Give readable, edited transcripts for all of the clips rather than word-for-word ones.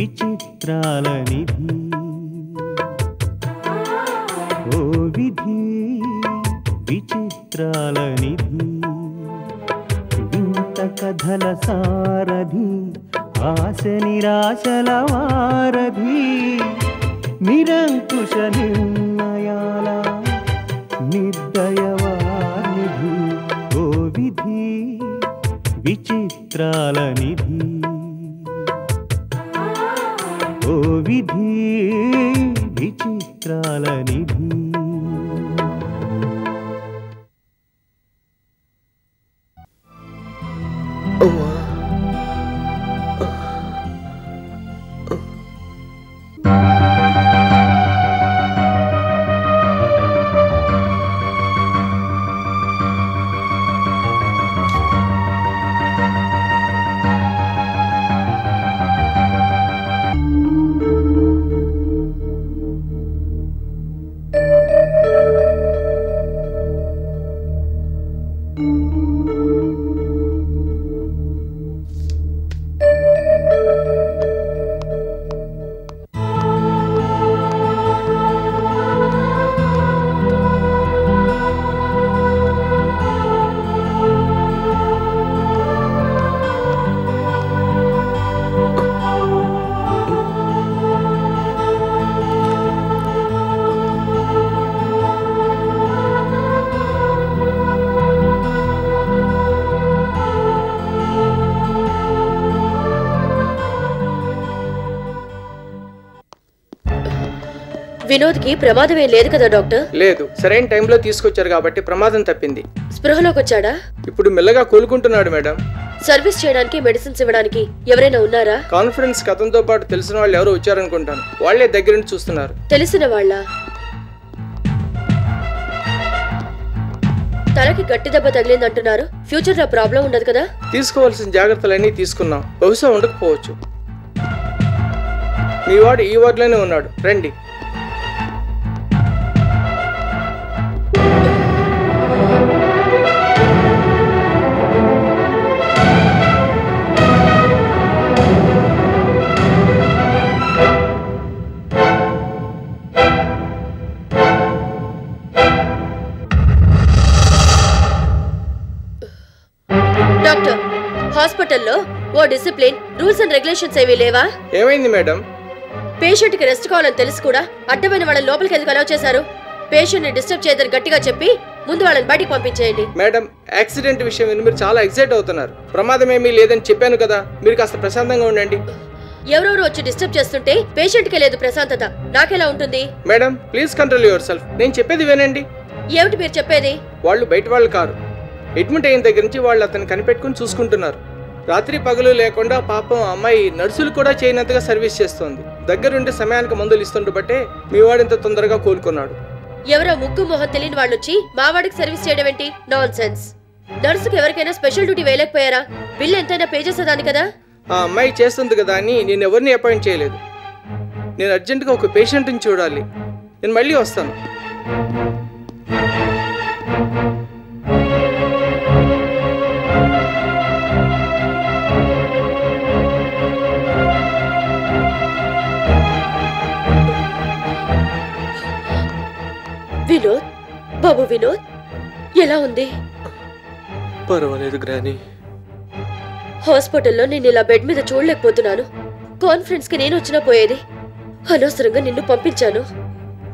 విచిత్రాల నిధి ఓ విధి విచిత్రాల నిధి వింత కథల సారథి ఆశ నిరాశల వారధి నిరంకుశ నిర్ణయాల నిర్దయవానిధి ఓ విధి విచిత్రాల నిధి ఓ విధి విచిత్రాల నిధి వినోద్ కి ప్రమాదం ఏం లేదు కదా డాక్టర్? లేదు, సరైన టైంలో తీసుకొచ్చారు కాబట్టి ప్రమాదం తప్పింది. స్పృహలోకి వచ్చాడా? ఇప్పుడు మెల్లగా కోలుకుంటున్నాడు మేడం. సర్వీస్ చేయడానికి మెడిసిన్స్ ఇవ్వడానికి ఎవరైనా ఉన్నారా? కాన్ఫరెన్స్ కథంతో పాటు తెలిసిన వాళ్ళు ఎవరు వచ్చారనుకుంటాను. వాళ్లే దగ్గర నుంచి చూస్తున్నారు. తెలిసిన వాళ్ళ? తలకి గట్టి దెబ్బ తగిలిందంటున్నారు. ఫ్యూచర్ లో ప్రాబ్లం ఉండదు కదా? తీసుకోవాల్సిన జాగ్రత్తలన్నీ తీసుకున్నాం. బహుశా ఉండకపోవచ్చు. మీ వాడు ఈ వార్డులోనే ఉన్నాడు, రండి. డాక్టర్, హాస్పిటల్లో ఓ డిసిప్లిన్ రూల్స్ అండ్ రెగ్యులేషన్స్ ఏమీ లేవా? ఏమైంది మేడం? పేషెంట్ కి రెస్ట్ కావాలని తెలుసు కూడా అడ్డమైన వాళ్ళని లోపలికి ఎందుకు అలౌ చేశారు? పేషెంట్ ని డిస్టర్బ్ చేయదని గట్టిగా చెప్పి ముందు వాళ్ళని బయటికి పంపించేయండి. మేడం, యాక్సిడెంట్ విషయం విని మీరు చాలా ఎక్సైట్ అవుతున్నారు. ప్రమాదం ఏమీ లేదని చెప్పాను కదా, మీరు కాస్త ప్రశాంతంగా ఉండండి. ఎవరెవరు వచ్చి డిస్టర్బ్ చేస్తుంటే పేషెంట్ కి లేదు ప్రశాంతత, నాకెలా ఉంటుంది? Madam, please control your self. నేను చెప్పేది వినండి. ఏమిటి మీరు చెప్పేది? వాళ్ళు బయట వాళ్ళు కారు. అడ్మిట్ అయిన దగ్గర నుంచి వాళ్ళు అతను కనిపెట్టుకుని చూసుకుంటున్నారు. రాత్రి పగలు లేకుండా పాపం అమ్మాయి నర్సులు కూడా చేయనంతగా సర్వీస్ చేస్తోంది. దగ్గరుండి సమయానికి మందులు ఇస్తుండబట్టే మీ వాడు ఇంత తొందరగా కోలుకున్నాడు. ఎవరో ముక్కు మొహం తెలియని వాళ్ళు వచ్చి మా వాడికి సర్వీస్ చేయడం ఏంటి? Non sense. నర్సుకి ఎవరికైనా స్పెషల్ డ్యూటీ వేయలేకపోయారా? బిల్ ఎంతైనా పే చేసేదాన్ని కదా. ఆ అమ్మాయి చేస్తుంది కదా అని నేను ఎవరిని అపాయింట్ చేయలేదు. నేను అర్జెంటుగా ఒక పేషెంట్ని చూడాలి. నేను మళ్ళీ వస్తాను. వినోద్, బాబు వినోద్, ఎలా ఉంది? పర్వాలేదు గ్రాని. హాస్పిటల్లో నేను ఇలా బెడ్ మీద చూడలేకపోతున్నాను. కాన్ఫరెన్స్ కి నేను వచ్చినా పోయేది. అనవసరంగా నిన్ను పంపించాను.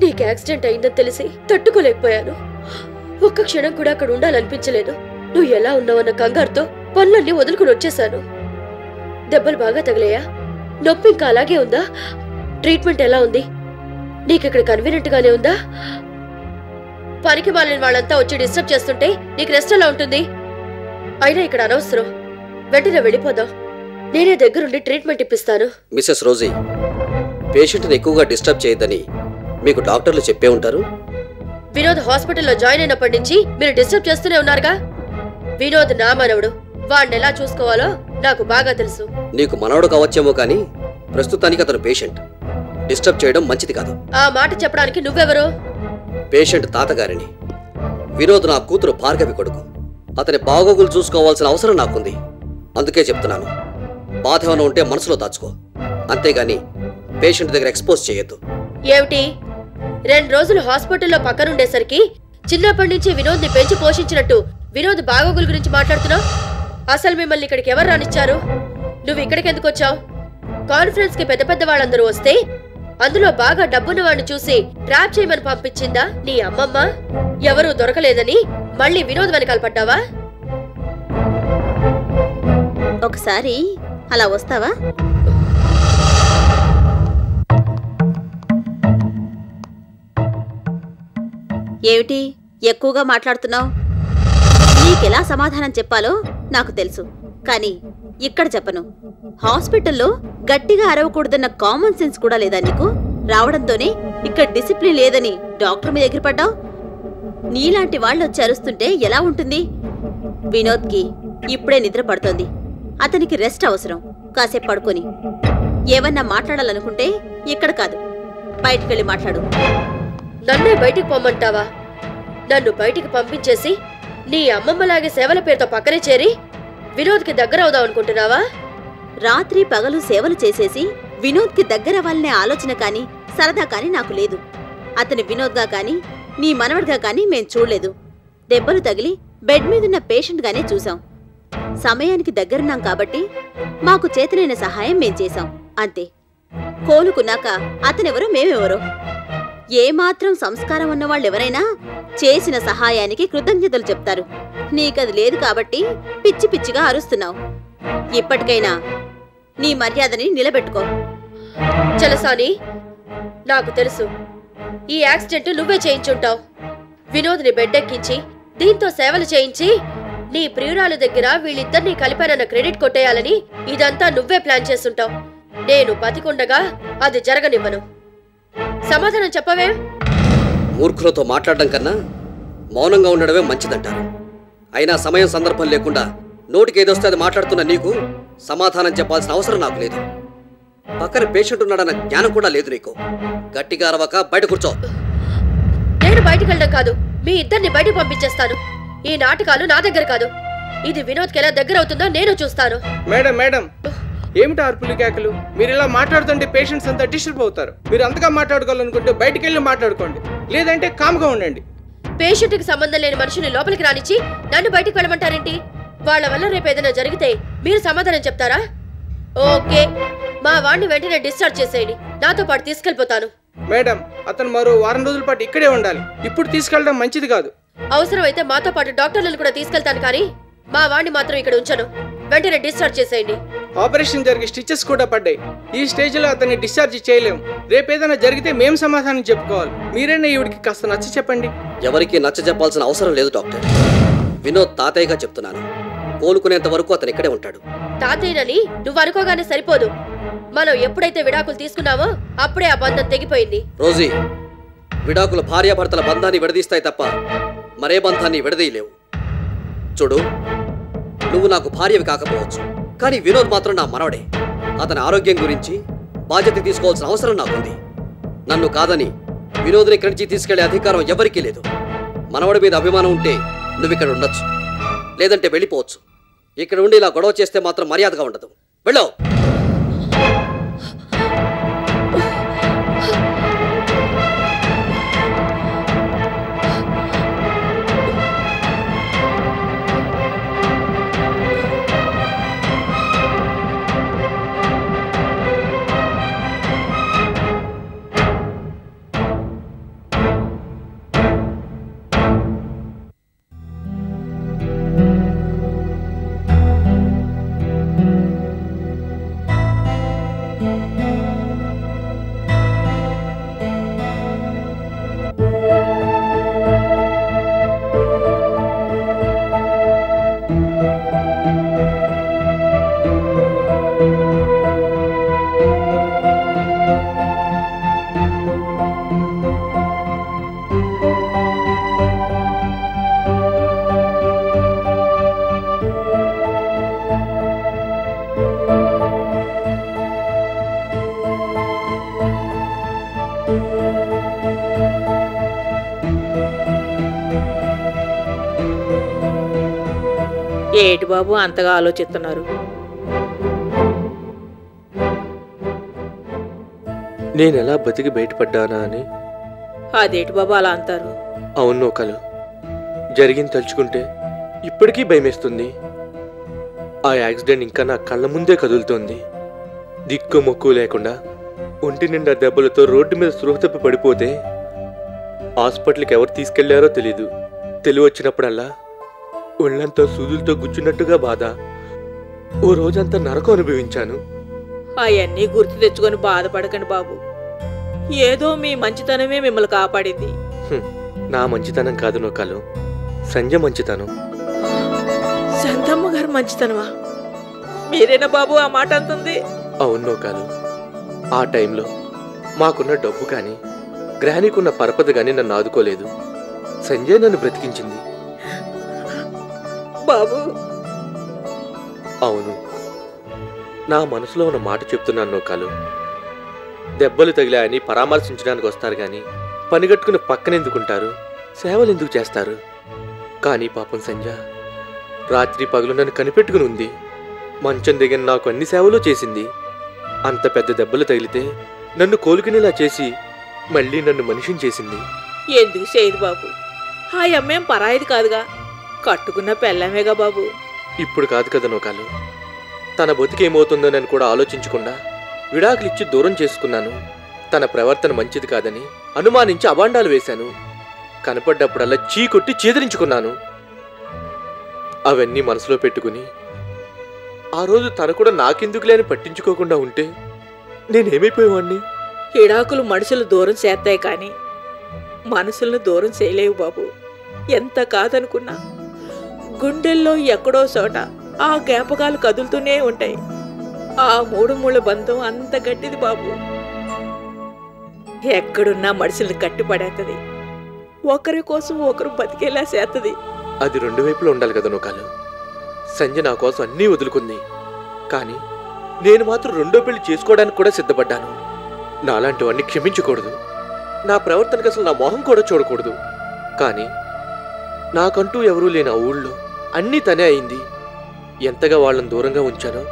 నీకు యాక్సిడెంట్ అయిందని తెలిసి తట్టుకోలేకపోయాను. ఒక్క క్షణం కూడా అక్కడ ఉండాలనిపించలేదు. నువ్వు ఎలా ఉన్నావన్న కంగారుతో పనులన్నీ వదులుకుని వచ్చేసాను. దెబ్బలు బాగా తగిలాయా? నొప్పి ఇంకా అలాగే ఉందా? ట్రీట్మెంట్ ఎలా ఉంది? నీకిక్కడ కన్వీనియంట్ గానే ఉందా? పనికి మాలిన వాళ్ళంతా వచ్చి డిస్టర్బ్ చేస్తుంటే నీకు రెస్ట్ ఎలా ఉంటుంది? అయినా ఇక్కడ అనవసరం. వెంటనే వెళ్ళిపోదాం. నేనే దగ్గరుండి ట్రీట్మెంట్ ఇప్పిస్తాను. మిసెస్ రోజీ, పేషెంట్ని ఎక్కువగా డిస్టర్బ్ చేయొద్దని మీకు డాక్టర్లు చెప్పే ఉంటారు. వినోద్ హాస్పిటల్లో జాయిన్ అయినప్పటి నుంచి మీరు డిస్టర్బ్ చేస్తూనే ఉన్నారుగా. వినోద్ నా మనవడు. వాడిని ఎలా చూసుకోవాలో నాకు బాగా తెలుసు. నీకు మనవడు కావచ్చేమో కానీ ప్రస్తుతానికి అతను పేషెంట్. డిస్టర్బ్ చేయడం మంచిది కాదు. ఆ మాట చెప్పడానికి నువ్వెవరు? పేషెంట్ తాతగారిని. వినోద్ నా కూతురు భార్గవి కొడుకు. అతని బాగోగులు చూసుకోవాల్సిన అవసరం నాకుంది. అందుకే చెప్తున్నాను, బాధ ఏమైనా ఉంటే మనసులో దాచుకో. అంతేగాని పేషెంట్ దగ్గర ఎక్స్పోజ్ చేయొద్దు. ఏమిటి 2 రోజులు హాస్పిటల్లో పక్కనుండేసరికి చిన్నప్పటి నుంచి వినోద్ని పెంచి పోషించినట్టు వినోద్ బాగోగుల గురించి మాట్లాడుతున్నావు? అసలు మిమ్మల్ని ఇక్కడికి ఎవరు రానిచ్చారు? నువ్వు ఇక్కడికి ఎందుకు వచ్చావు? కాన్ఫరెన్స్ కి పెద్ద పెద్ద వాళ్ళందరూ వస్తే అందులో బాగా డబ్బున్న వాడిని చూసి ట్రాప్ చేయమని పంపించిందా నీ అమ్మమ్మ? ఎవరూ దొరకలేదని మళ్ళీ వినోద్ వెనకాల పడ్డావా? ఒకసారి అలా వస్తావా? ఏమిటి ఎక్కువగా మాట్లాడుతున్నావు? నీకెలా సమాధానం చెప్పాలో నాకు తెలుసు, కానీ ఇక్కడ చెప్పను. హాస్పిటల్లో గట్టిగా అరవకూడదన్న కామన్ సెన్స్ కూడా లేదా నీకు? రావడంతోనే ఇక్కడ డిసిప్లిన్ లేదని డాక్టర్ మీద ఎగిరిపడ్డావు. నీలాంటి వాళ్ళు వచ్చి అరుస్తుంటే ఎలా ఉంటుంది? వినోద్కి ఇప్పుడే నిద్ర పడుతోంది. అతనికి రెస్ట్ అవసరం. కాసేపు పడుకొని ఏమన్నా మాట్లాడాలనుకుంటే ఇక్కడ కాదు, బయటికెళ్ళి మాట్లాడు. నన్నే బయటికి పొమ్మంటావా? నన్ను బయటికి పంపించేసి నీ అమ్మమ్మలాగే సేవల పేరుతో పక్కనే చేరి వినోద్కి దగ్గర అవుదాం అనుకుంటున్నావా? రాత్రి పగలు సేవలు చేసేసి వినోద్కి దగ్గరవ్వాలనే ఆలోచన కాని సరదా కాని నాకు లేదు. అతని వినోద్గా కాని నీ మనవడిగా కాని మేం చూడలేదు. దెబ్బలు తగిలి బెడ్ మీదున్న పేషెంట్గానే చూసాం. సమయానికి దగ్గరున్నాం కాబట్టి మాకు చేతనైన సహాయం మేం చేశాం, అంతే. కోలుకున్నాక అతనెవరో మేమెవరో. ఏమాత్రం సంస్కారం ఉన్నవాళ్ళెవరైనా చేసిన సహాయానికి కృతజ్ఞతలు చెప్తారు. నీకది లేదు కాబట్టి పిచ్చి పిచ్చిగా అరుస్తున్నావు. ఇప్పటికైనా నీ మర్యాదని నిలబెట్టుకో. చలసాని, నాకు తెలుసు ఈ యాక్సిడెంట్ నువ్వే చేయించుంటావు. వినోద్ని బెడ్డెక్కించి దీంతో సేవలు చేయించి నీ ప్రియురాలు దగ్గర వీళ్ళిద్దరినీ కలిపానన్న క్రెడిట్ కొట్టేయాలని ఇదంతా నువ్వే ప్లాన్ చేస్తుంటావు. నేను బతికుండగా అది జరగనివ్వను. సమాధానం చెప్పవే? మూర్ఖులతో మాట్లాడడం కన్నా మౌనంగా ఉండడమే మంచిదంటారు. అయినా సమయం సందర్భం లేకుండా నోటికి ఏదొస్తే అది మాట్లాడుతున్న నీకు సమాధానం చెప్పాల్సిన అవసరం నాకు లేదు. పక్కన పేషెంట్ ఉన్నాడన్న జ్ఞానం కూడా లేదు నీకు. గట్టిగా అరవక బయట కూర్చో. నేను బయటికి వెళ్ళడం కాదు, మీ ఇద్దరిని బయటకు పంపించేస్తాను. ఈ నాటకాలు నా దగ్గర కాదు. ఇది వినోద్కి ఎలా దగ్గర అవుతుందో నేను చూస్తాను. మేడం మేడం, ఏమిటి అర్పులు కేకలు? మీరు ఇలా మాట్లాడుతుంటే పేషెంట్స్ అంతా డిస్టర్బ్ అవుతారు. మీరు అంతగా మాట్లాడుకోవాలనుకుంటే బయటికి వెళ్ళి మాట్లాడుకోండి, లేదంటే కామ్గా ఉండండి. పేషెంట్కి సంబంధం లేని మనుషుని లోపలికి రానిచ్చి నన్ను బయటికి వెళ్ళమంటారేంటి? వాళ్ళ వల్ల రేపు ఏదైనా జరిగితే మీరు సమాధానం చెప్తారా? ఓకే, మా వాడిని వెంటనే డిశ్చార్జ్ చేసేయండి. నాతో పాటు తీసుకెళ్ళిపోతాను. మేడం, అతను మరో వారం రోజుల పాటు ఇక్కడే ఉండాలి. ఇప్పుడు తీసుకెళ్ళడం మంచిది కాదు. అవసరమైతే మాతో పాటు డాక్టర్లను కూడా తీసుకెళ్తాను, కానీ మా వాడిని మాత్రం ఇక్కడ ఉంచను. వెంటనే డిశ్చార్జ్ చేసేయండి. ఆపరేషన్ జరిగి స్టిచెస్ కూడా పడ్డాయి. ఈ స్టేజ్ లో అతన్ని డిశ్చార్జ్ చేయలేము. రేపేదైనా జరిగితే మేం సమాధానం చెప్పుకోవాలి. మీరైనా ఈవిడికి కాస్త నచ్చ చెప్పండి. ఎవరికి నచ్చ చెప్పాల్సిన అవసరం లేదు డాక్టర్. వినోద్ తాతయ్యగా చెప్తున్నాను. కోలుకునేంత వరకు అతను ఇక్కడే ఉంటాడు. తాతయ్యనని నువ్వు అనుకోగానే సరిపోదు. మనం ఎప్పుడైతే విడాకులు తీసుకున్నామో అప్పుడే ఆ బంధం తెగిపోయింది. రోజీ, విడాకులు భార్యాభర్తల బంధాన్ని విడదీస్తాయి తప్ప మరే బంధాన్ని విడదీయలేవు. చూడు, నువ్వు నాకు భార్యవి కాకపోవచ్చు, కానీ వినోద్ మాత్రం నా మనవడే. అతని ఆరోగ్యం గురించి బాధ్యత తీసుకోవాల్సిన అవసరం నాకుంది. నన్ను కాదని వినోద్ని ఇక్కడి నుంచి తీసుకెళ్లే అధికారం ఎవరికీ లేదు. మనవడి మీద అభిమానం ఉంటే నువ్వు ఇక్కడ ఉండొచ్చు, లేదంటే వెళ్ళిపోవచ్చు. ఇక్కడ ఉండి ఇలా గొడవ చేస్తే మాత్రం మర్యాదగా ఉండదు. వెళ్ళో. ఏటి బాబు అంతగా ఆలోచిస్తున్నారు? నేనెలా బతికి బయటపడ్డానా అని. అదేటి బాబు అలా అంటారు? అవును నూకలు, జరిగింది తలుచుకుంటే ఇప్పటికీ భయమేస్తుంది. ఆ యాక్సిడెంట్ ఇంకా నా కళ్ళ ముందే కదులుతోంది. దిక్కు మొక్కు లేకుండా ఒంటి నిండా దెబ్బలతో రోడ్డు మీద స్పృహ తప్పి పడిపోతే హాస్పిటల్కి ఎవరు తీసుకెళ్లారో తెలీదు. తెలివచ్చినప్పుడల్లా ఒళ్ళంతా సూదులతో గుచ్చున్నట్టుగా బాధ. ఓ రోజంతా నరకం అనుభవించాను. అవన్నీ గుర్తు తెచ్చుకొని బాధపడకండి బాబు. ఏదో మీ మంచితనమే మిమ్మల్ని కాపాడింది. నా మంచితనం కాదు నూకలు, సంజ మంచితనం. సంతమ్మ గారు మంచితనమా? మీరేనా బాబు ఆ మాట అంటుంది? అవును నూకలు, ఆ టైంలో మాకున్న డబ్బు కానీ గ్రహణికున్న పరపద కానీ నన్ను ఆదుకోలేదు. సంజయ్ నన్ను బ్రతికించింది. బాబు అవును, నా మనసులో ఉన్న మాట చెప్తున్నాను నూకలు. దెబ్బలు తగిలాయని పరామర్శించడానికి వస్తారు కానీ పనిగట్టుకుని పక్కనెందుకుంటారు, సేవలు ఎందుకు చేస్తారు? కానీ పాపం సంజ రాత్రి పగలు నన్ను కనిపెట్టుకుని ఉంది. మంచం దిగిన నాకు అన్ని సేవలు చేసింది. అంత పెద్ద దెబ్బలు తగిలితే నన్ను కోలుకునేలా చేసి మళ్ళీ నన్ను మనిషిని చేసింది. ఎందుకు చేయదు బాబు? ఆ అమ్మేం పరాయిది కాదుగా, కట్టుకున్న పెళ్ళమేగా బాబు. ఇప్పుడు కాదు కదా నూకలు, తన బతికేమవుతుందోనని కూడా ఆలోచించకుండా విడాకులిచ్చి దూరం చేసుకున్నాను. తన ప్రవర్తన మంచిది కాదని అనుమానించి అబాండాలు వేశాను. కనపడ్డప్పుడల్లా చీకొట్టి చీదరించుకున్నాను. అవన్నీ మనసులో పెట్టుకుని ఆ రోజు తను కూడా నాకెందుకులే అని పట్టించుకోకుండా ఉంటే నేనేమైపోయేవాణ్ణి? హిడాకులు మనుషులు దూరం చేస్తాయి కానీ మనసులను దూరం చేయలేవు బాబు. ఎంత కాదనుకున్నా గుండెల్లో ఎక్కడో చోట ఆ జ్ఞాపకాలు కదులుతూనే ఉంటాయి. ఆ మూడు ముళ్ళ బంధం అంత గట్టిది బాబు. ఎక్కడున్నా మనుషుల్ని కట్టిపడేస్తుంది. ఒకరి కోసం ఒకరు బతికేలా చేస్తుంది. అది రెండు వైపులో ఉండాలి కదా నూకలు. సంజయ్ నా కోసం అన్నీ వదులుకుంది, కానీ నేను మాత్రం రెండో పెళ్లి చేసుకోవడానికి కూడా సిద్ధపడ్డాను. నాలాంటివన్నీ క్షమించకూడదు. నా ప్రవర్తనకు అసలు నా మొహం కూడా చూడకూడదు. కానీ నాకంటూ ఎవరూ లేని ఆ ఊళ్ళో అన్నీ తనే అయింది. ఎంతగా వాళ్ళని దూరంగా ఉంచానో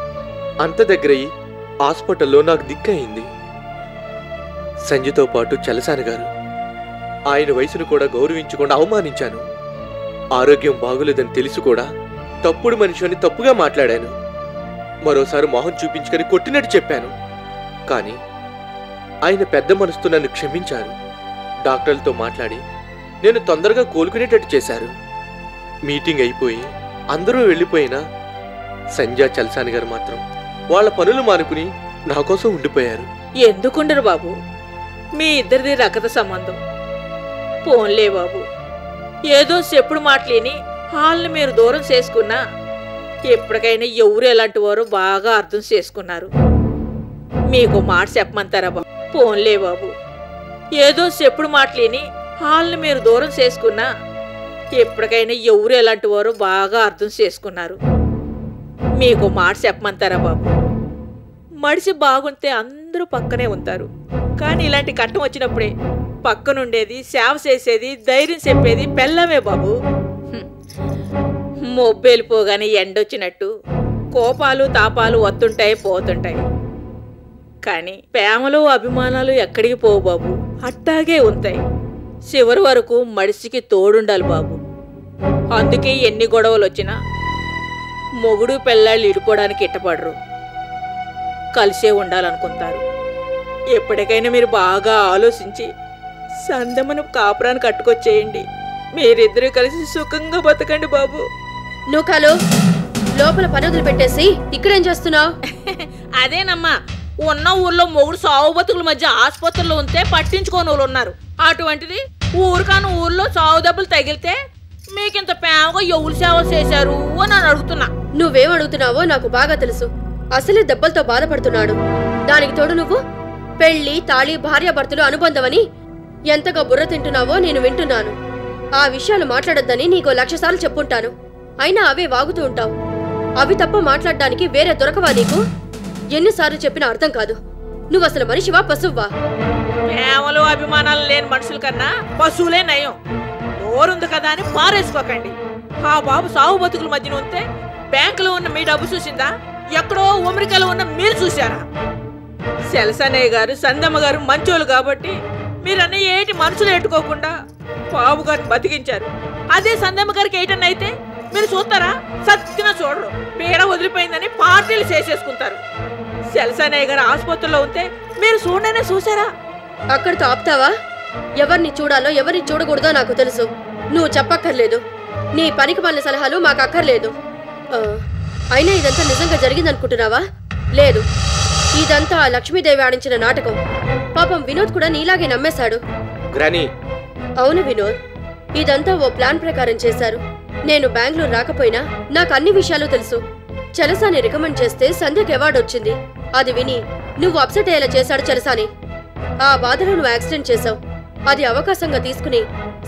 అంత దగ్గరయ్యి హాస్పిటల్లో నాకు దిక్కయింది. సంజయ్తో పాటు చలసాని గారు, ఆయన వయసును కూడా గౌరవించకుండా అవమానించాను. ఆరోగ్యం బాగోలేదని తెలిసి కూడా తప్పుడు మనిషి అని తప్పుగా మాట్లాడాను. మరోసారి మొహం చూపించుకొని కొట్టినట్టు చెప్పాను. కానీ ఆయన పెద్ద మనసుతో నన్ను క్షమించారు. డాక్టర్లతో మాట్లాడి నేను తొందరగా కోలుకునేటట్టు చేశారు. మీటింగ్ అయిపోయి అందరూ వెళ్ళిపోయినా సంజయ్ చలసాని గారు మాత్రం వాళ్ళ పనులు మానుకుని నా కోసం ఉండిపోయారు. ఎందుకుండరు బాబు, మీ ఇద్దరిది రకత సంబంధం. పోన్లే బాబు, ఏదో చెప్పుడు మాటలేని వాళ్ళని మీరు దూరం చేసుకున్నా ఎప్పటికైనా ఎవరు ఎలాంటి వారో బాగా అర్థం చేసుకున్నారు. మీకు మాట చెప్పమంటారా బాబు? పోన్లే బాబు, ఏదో చెప్పుడు మాటలేని వాళ్ళని మీరు దూరం చేసుకున్నా ఎప్పటికైనా ఎవరు ఎలాంటి వారో బాగా అర్థం చేసుకున్నారు. మీకు మాట చెప్పమంటారా బాబు? మనిషి బాగుంటే అందరూ పక్కనే ఉంటారు, కానీ ఇలాంటి కట్టం వచ్చినప్పుడే పక్కనుండేది, సేవ చేసేది, ధైర్యం చెప్పేది పెళ్ళమే బాబు. మొబ్బేలిపోగానే ఎండొచ్చినట్టు కోపాలు తాపాలు వస్తుంటాయి పోతుంటాయి, కానీ ప్రేమలు అభిమానాలు ఎక్కడికి పోవు బాబు, అట్టాగే ఉంటాయి. చివరి వరకు మడిసికి తోడుండాలి బాబు. అందుకే ఎన్ని గొడవలు వచ్చినా మొగుడు పెళ్ళాళ్ళు ఇడిపోవడానికి ఇట్టపడరు, కలిసే ఉండాలనుకుంటారు. ఎప్పటికైనా మీరు బాగా ఆలోచించి సందమను కాపురాన్ని కట్టుకొచ్చేయండి. మీరిద్దరూ కలిసి సుఖంగా బతకండి బాబు. నూకాలు, లోపల పని వదిలిపెట్టేసి ఇక్కడేం చేస్తున్నావు? అదేనమ్మా, ఉన్న ఊర్లో మొగుడు సావు బతుకుల మధ్య ఆసుపత్రిలో ఉంటే పట్టించుకోని వాళ్ళు ఉన్నారు. అటువంటిది ఊరికాను ఊర్లో సావు దెబ్బలు తగిలితే మీకింత ప్రేమగా ఎవరు సేవ చేశారు అని నేను అడుగుతున్నా. నువ్వేం అడుగుతున్నావో నాకు బాగా తెలుసు. అసలే దెబ్బలతో బాధపడుతున్నాడు. దానికి తోడు నువ్వు పెళ్లి, తాళి, భార్యాభర్తలు అనుబంధమని ఎంతగా బుర్ర తింటున్నావో నేను వింటున్నాను. ఆ విషయాలు మాట్లాడొద్దని నీకో 1,00,000 సార్లు చెప్పుంటాను. అయినా అవే వాగుతూ ఉంటావు. అవి తప్ప మాట్లాడడానికి వేరే దొరకవా నీకు? ఎన్నిసార్లు చెప్పినా అర్థం కాదు. నువ్వు అసలు మనిషివా పశువువా? ప్రేమలు అభిమానాలు లేని మనుషుల కన్నా పశువులే నయం. నోరుంది కదా అని పారేసుకోకండి. ఆ బాబు సాగు బతుకుల మధ్యన ఉంటే బ్యాంకులో ఉన్న మీ డబ్బు చూసిందా? ఎక్కడో అమెరికాలో ఉన్న మీరు చూశారా? సెలసనయ్య గారు సందమ్మ గారు మంచోళ్ళు కాబట్టి మీరన్నీ ఏటి మనసులు ఎట్టుకోకుండా బాబు గారిని బతికించారు. అదే సందమ్మ గారికి ఏటన్నా అయితే మీరు చూస్తారా? సత్తిన చూడరు. పీడ వదిలిపోయిందని పార్టీలు చేసేసుకుంటారు. సెలసనయ్య గారు ఆసుపత్రిలో ఉంటే మీరు చూడనే చూసారా? అక్కడితో ఆపుతావా? ఎవరిని చూడాలో ఎవరిని చూడకూడదో నాకు తెలుసు. నువ్వు చెప్పక్కర్లేదు. నీ పనికి మాలిన సలహాలు మాకు అక్కర్లేదు. అయినా ఇదంతా నిజంగా జరిగిందనుకుంటున్నావా? లేదు, ఇదంతా ఆ లక్ష్మీదేవి ఆడించిన నాటకం. పాపం వినోద్ కూడా నీలాగే నమ్మేశాడు. గ్రానీ, అవును వినోద్, ఇదంతా ఓ ప్లాన్ ప్రకారం చేశారు. నేను బెంగళూరు రాకపోయినా నాకు అన్ని విషయాలు తెలుసు. చలసాని రికమెండ్ చేస్తే సంధ్యకి అవార్డు వచ్చింది. అది విని నువ్వు అప్సెట్ అయ్యేలా చేశాడు చలసాని. ఆ బాధలో నువ్వు యాక్సిడెంట్ చేశావు. అది అవకాశంగా తీసుకుని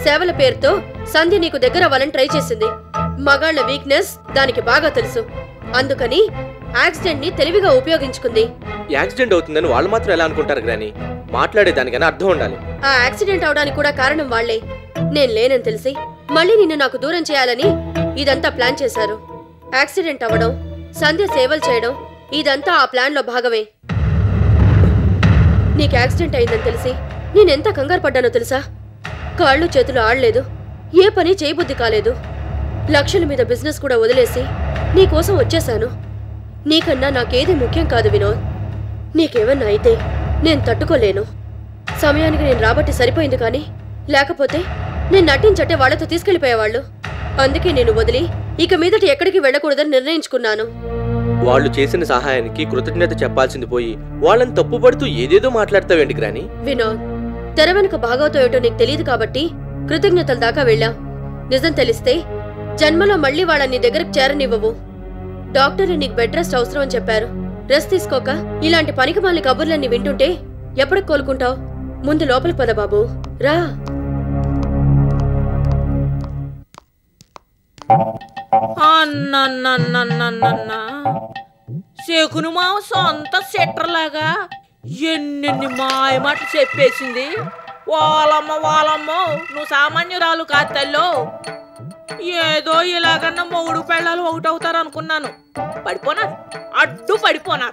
సేవల పేరుతో సంధ్య నీకు దగ్గర అవ్వాలని ట్రై చేసింది. మగాళ్ల వీక్నెస్ దానికి బాగా తెలుసు. అందుకని యాక్సిడెంట్ ని తెలివిగా ఉపయోగించుకుంది. యాక్సిడెంట్ అవుతుందని వాళ్ళు మాత్రం ఎలా అనుకుంటారు గ్రానీ? మాట్లాడేదానికైనా అర్థం ఉండాలి. ఆ యాక్సిడెంట్ అవడానికి కూడా కారణం వాళ్లే. నేను లేనని తెలిసి మళ్ళీ నిన్ను నాకు దూరం చేయాలని ఇదంతా ప్లాన్ చేశారు. యాక్సిడెంట్ అవ్వడం, సంధ్య సేవలు చేయడం ఇదంతా ఆ ప్లాన్ లో భాగమే. నీకు యాక్సిడెంట్ అయిందని తెలిసి నేనెంత కంగారు పడ్డానో తెలుసా? కాళ్ళు చేతులు ఆడలేదు, ఏ పని చేయబుద్ధి కాలేదు. లక్షల మీద బిజినెస్ కూడా వదిలేసి నీకోసం వచ్చేశాను. నీకన్నా నాకేది ముఖ్యం కాదు వినోద్. నీకేమన్నా అయితే నేను తట్టుకోలేను. సమయానికి నేను రాబట్టి సరిపోయింది, కానీ లేకపోతే నేను నటించట్టే వాళ్లతో తీసుకెళ్లిపోయేవాళ్ళు. అందుకే నేను వదిలి ఇక మీదట ఎక్కడికి వెళ్ళకూడదని నిర్ణయించుకున్నాను. వాళ్ళు చేసిన సహాయానికి కృతజ్ఞత చెప్పాల్సింది పోయి వాళ్ళని తప్పుపడుతూ ఏదేదో మాట్లాడతావేంటి గ్రానీ? వినోద్, తెర వెనుక భాగవతం ఏటో నీకు తెలియదు కాబట్టి కృతజ్ఞతల దాకా వెళ్ళావు. నిజం తెలిస్తే జన్మలో మళ్ళీ వాళ్ళని దగ్గరకు చేరనివ్వవు. డాక్టర్ నీకు బెడ్ రెస్ట్ అవసరం అని చెప్పారు. రెస్ట్ తీసుకోక ఇలాంటి పనికిమాలిన కబుర్లన్నీ వింటుంటే ఎప్పటికి కోలుకుంటావు? ముందు లోపలికి పద బాబు, రా. శకును మామ సొంత సెట్రలాగా ఎన్నెన్ని మాయమాటలు చెప్పేసింది. వాళ్ళమ్మ నువ్వు సామాన్యురాలు కాదు తల్లో. ఏదో ఇలాగన్నా మొగుడు పెళ్ళాలు ఒకటవుతారు అనుకున్నాను. పడిపోనా, అడ్డు పడిపోనా.